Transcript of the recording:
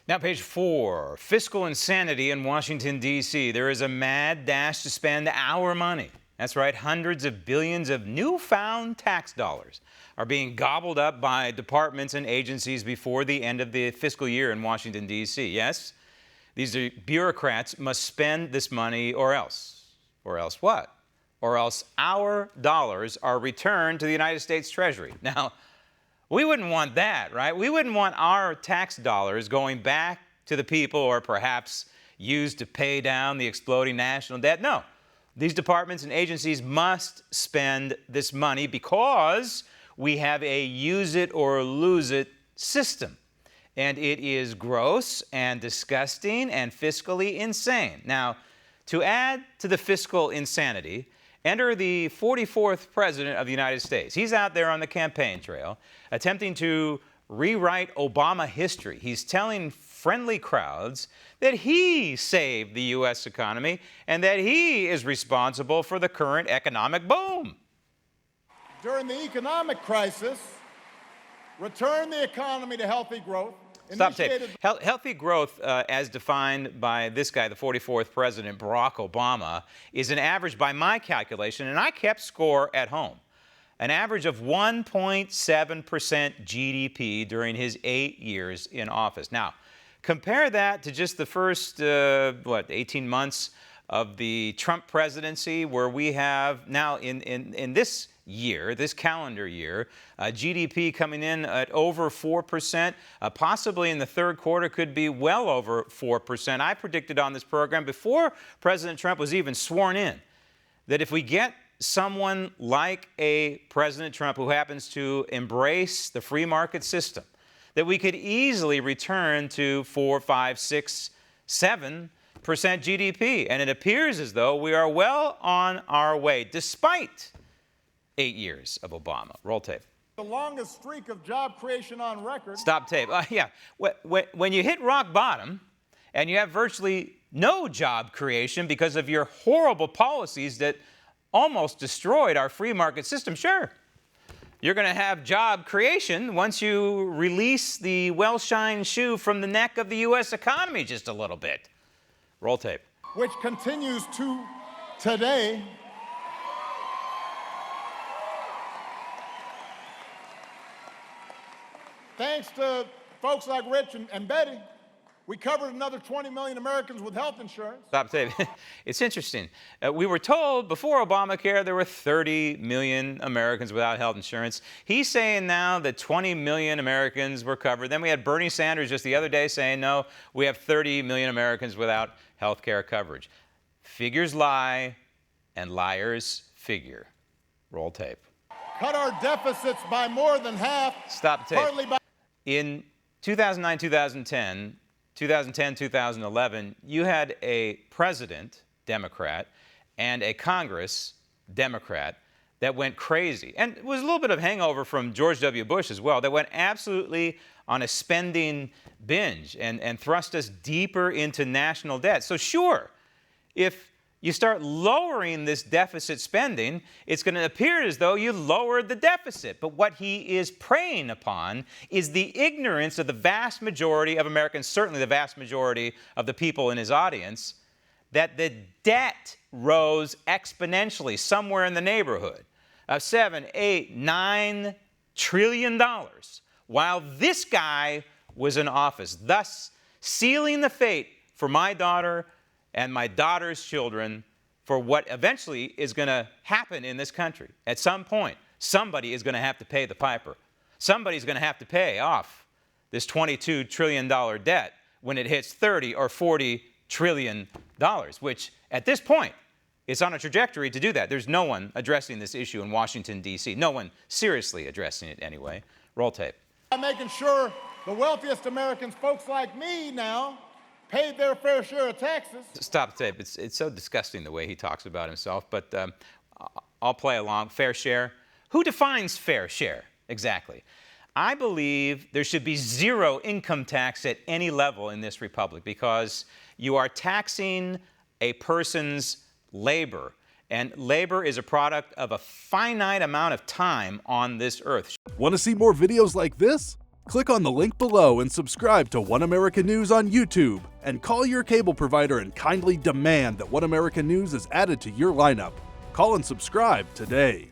Now, page 4, fiscal insanity in Washington, D.C. There is a mad dash to spend our money. That's right, hundreds of billions of newfound tax dollars are being gobbled up by departments and agencies before the end of the fiscal year in Washington, D.C. Yes, these bureaucrats must spend this money or else. Or else what? Or else our dollars are returned to the United States Treasury. Now, we wouldn't want that, right? We wouldn't want our tax dollars going back to the people or perhaps used to pay down the exploding national debt. No, these departments and agencies must spend this money because we have a use it or lose it system. And it is gross and disgusting and fiscally insane. Now, to add to the fiscal insanity, enter the 44th President of the United States. He's out there on the campaign trail attempting to rewrite Obama history. He's telling friendly crowds that he saved the U.S. economy and that he is responsible for the current economic boom. During the economic crisis, return the economy to healthy growth. Stop tape. Healthy growth, as defined by this guy, the 44th President, Barack Obama, is an average, by my calculation, and I kept score at home, an average of 1.7% GDP during his 8 years in office. Now, compare that to just the first, 18 months of the Trump presidency, where we have now in this year, this calendar year, GDP coming in at over 4%, possibly in the third quarter could be well over 4%. I predicted on this program before President Trump was even sworn in that if we get someone like a President Trump who happens to embrace the free market system, that we could easily return to 4, 5, 6, 7% GDP. And it appears as though we are well on our way, despite 8 years of Obama. Roll tape. The longest streak of job creation on record. Stop tape. Yeah. When you hit rock bottom and you have virtually no job creation because of your horrible policies that almost destroyed our free market system, sure, you're going to have job creation once you release the well-shined shoe from the neck of the U.S. economy just a little bit. Roll tape. Which continues to today. Thanks to folks like Rich and Betty, we covered another 20 million Americans with health insurance. Stop tape. It's interesting. We were told before Obamacare there were 30 million Americans without health insurance. He's saying now that 20 million Americans were covered. Then we had Bernie Sanders just the other day saying, no, we have 30 million Americans without health care coverage. Figures lie and liars figure. Roll tape. Cut our deficits by more than half. Stop tape. Partly by In 2009, 2010, 2011, you had a president, Democrat, and a Congress, Democrat, that went crazy. And it was a little bit of hangover from George W. Bush as well, that went absolutely on a spending binge and thrust us deeper into national debt. So sure, if you start lowering this deficit spending, it's going to appear as though you lowered the deficit. But what he is preying upon is the ignorance of the vast majority of Americans, certainly the vast majority of the people in his audience, that the debt rose exponentially somewhere in the neighborhood of $7, $8, $9 trillion while this guy was in office, thus sealing the fate for my daughter and my daughter's children for what eventually is going to happen in this country. At some point, somebody is going to have to pay the piper. Somebody's going to have to pay off this $22 trillion debt when it hits $30 or $40 trillion, which at this point is on a trajectory to do that. There's no one addressing this issue in Washington, D.C. No one seriously addressing it anyway. Roll tape. I'm making sure the wealthiest Americans, folks like me now, paid their fair share of taxes. Stop tape. It's so disgusting the way he talks about himself, but I'll play along. Fair share. Who defines fair share exactly? I believe there should be zero income tax at any level in this republic because you are taxing a person's labor, and labor is a product of a finite amount of time on this earth. Want to see more videos like this? Click on the link below and subscribe to One American News on YouTube, and call your cable provider and kindly demand that One American News is added to your lineup. Call and subscribe today.